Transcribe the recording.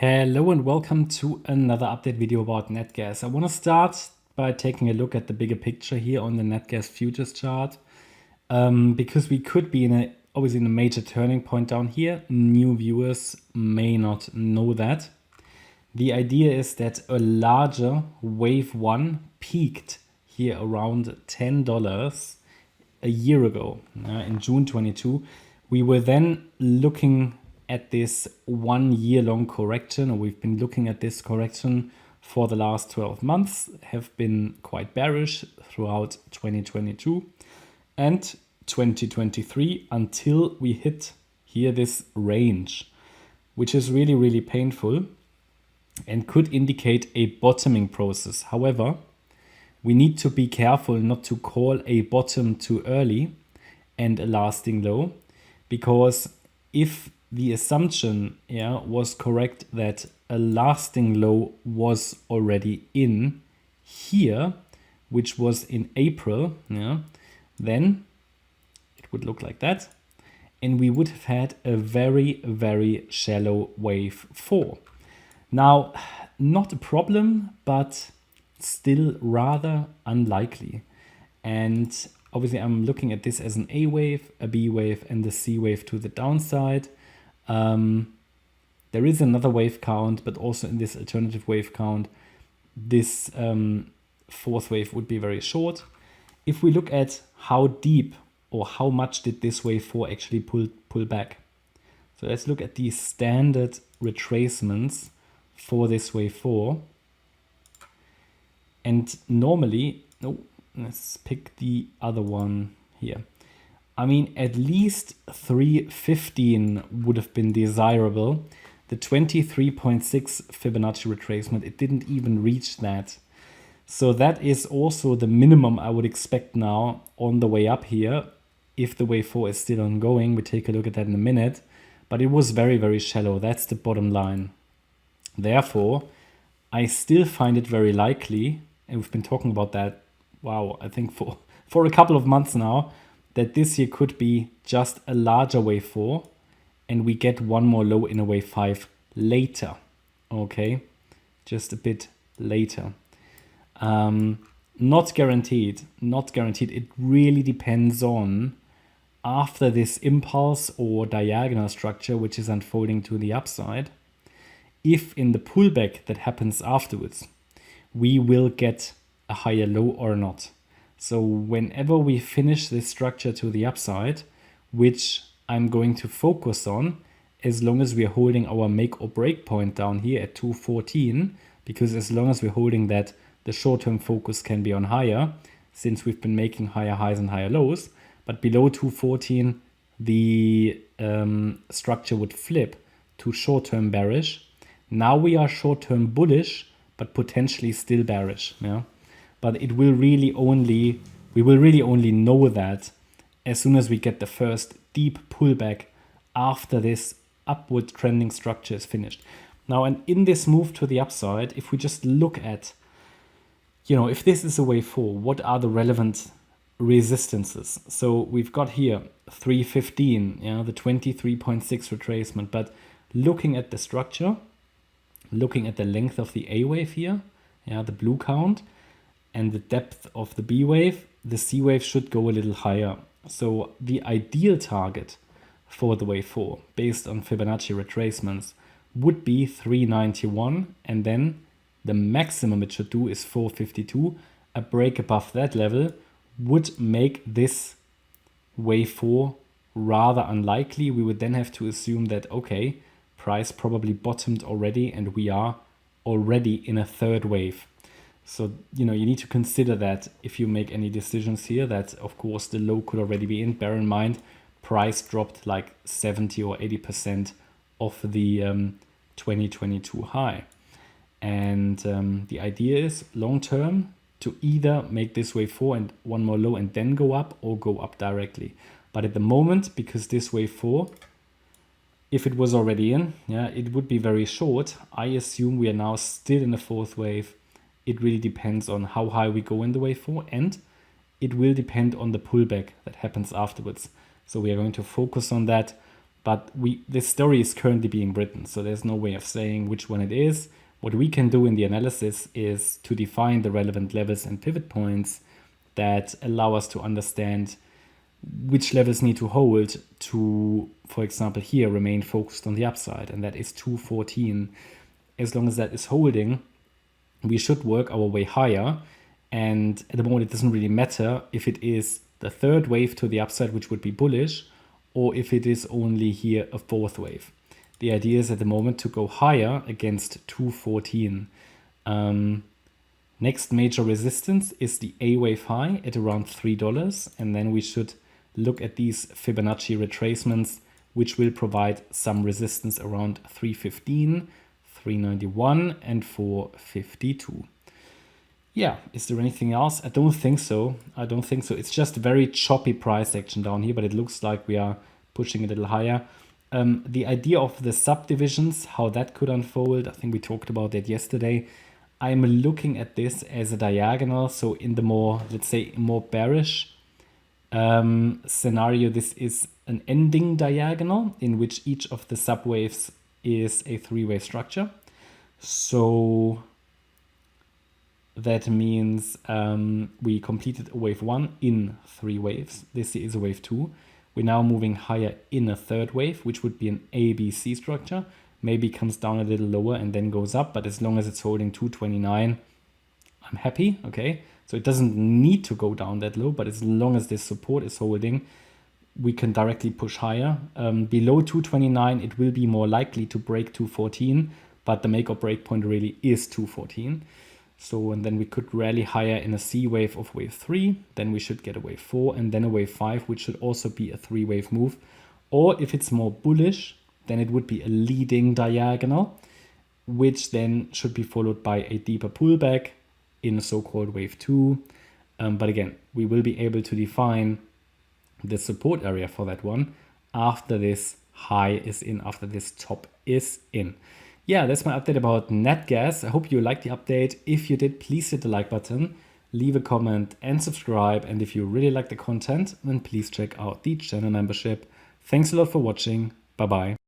Hello and welcome to another update video about Natgas. I want to start by taking a look at the bigger picture here on the Natgas futures chart, because we could be obviously in a major turning point down here. New viewers may not know that. The idea is that a larger wave one peaked here around $10 a year ago, in June 22. We were then looking at this 1 year long correction, or we've been looking at this correction for the last 12 months, have been quite bearish throughout 2022 and 2023 until we hit here this range, which is really, really painful and could indicate a bottoming process. However, we need to be careful not to call a bottom too early and a lasting low, because if the assumption was correct that a lasting low was already in here, which was in April, then it would look like that. And we would have had a very, very shallow wave 4. Now, not a problem, but still rather unlikely. And obviously I'm looking at this as an A wave, a B wave, and the C wave to the downside. There is another wave count, but also in this alternative wave count, this fourth wave would be very short. If we look at how deep or how much did this wave 4 actually pull back. So let's look at the standard retracements for this wave 4. And normally, let's pick the other one here. I mean, at least 315 would have been desirable. The 23.6 Fibonacci retracement, it didn't even reach that. So that is also the minimum I would expect now on the way up here. If the wave 4 is still ongoing, we take a look at that in a minute. But it was very, very shallow. That's the bottom line. Therefore, I still find it very likely, and we've been talking about that, I think for a couple of months now, that this here could be just a larger wave 4 and we get one more low in a wave 5 later. Okay, just a bit later. Not guaranteed. It really depends on after this impulse or diagonal structure which is unfolding to the upside. If in the pullback that happens afterwards, we will get a higher low or not. So whenever we finish this structure to the upside, which I'm going to focus on, as long as we're holding our make or break point down here at 214, because as long as we're holding that, the short-term focus can be on higher, since we've been making higher highs and higher lows. But below 214, the structure would flip to short-term bearish. Now we are short-term bullish, but potentially still bearish. But we will really only know that as soon as we get the first deep pullback after this upward trending structure is finished. Now, and in this move to the upside, if we just look at, if this is a wave 4, what are the relevant resistances? So we've got here 315, the 23.6 retracement, but looking at the structure, looking at the length of the A wave here, the blue count, and the depth of the B wave, the C wave should go a little higher. So the ideal target for the wave 4, based on Fibonacci retracements, would be 391, and then the maximum it should do is 452. A break above that level would make this wave 4 rather unlikely. We would then have to assume that, okay, price probably bottomed already and we are already in a third wave. So, you need to consider that if you make any decisions here, that of course the low could already be in. Bear in mind, price dropped like 70 or 80% of the 2022 high. And the idea is long term to either make this wave 4 and one more low and then go up, or go up directly. But at the moment, because this wave 4, if it was already in, it would be very short. I assume we are now still in the fourth wave. It really depends on how high we go in the wave 4, and it will depend on the pullback that happens afterwards. So we are going to focus on that. But this story is currently being written, so there's no way of saying which one it is. What we can do in the analysis is to define the relevant levels and pivot points that allow us to understand which levels need to hold to, for example, here remain focused on the upside, and that is 214. As long as that is holding, we should work our way higher. And at the moment, it doesn't really matter if it is the third wave to the upside, which would be bullish, or if it is only here a fourth wave. The idea is at the moment to go higher against 214. Next major resistance is the A wave high at around $3. And then we should look at these Fibonacci retracements, which will provide some resistance around 315, 391, and 452. Yeah, is there anything else? I don't think so. It's just a very choppy price action down here, but it looks like we are pushing a little higher. The idea of the subdivisions, how that could unfold, I think we talked about that yesterday. I'm looking at this as a diagonal. So in the more, let's say, more bearish scenario, this is an ending diagonal in which each of the subwaves is a three-wave structure. So that means we completed a wave 1 in 3 waves. This is a wave 2. We're now moving higher in a third wave, which would be an ABC structure. Maybe comes down a little lower and then goes up, but as long as it's holding 229, I'm happy, okay? So it doesn't need to go down that low, but as long as this support is holding, we can directly push higher. Below 229, it will be more likely to break 214, but the make or break point really is 214. So, and then we could rally higher in a C wave of wave 3, then we should get a wave 4, and then a wave 5, which should also be a 3-wave move. Or if it's more bullish, then it would be a leading diagonal, which then should be followed by a deeper pullback in a so-called wave 2. But again, we will be able to define the support area for that one after this high is in, after this top is in. Yeah, that's my update about Natgas. I hope you liked the update. If you did, please hit the like button, leave a comment and subscribe. And if you really like the content, then please check out the channel membership. Thanks a lot for watching. Bye-bye.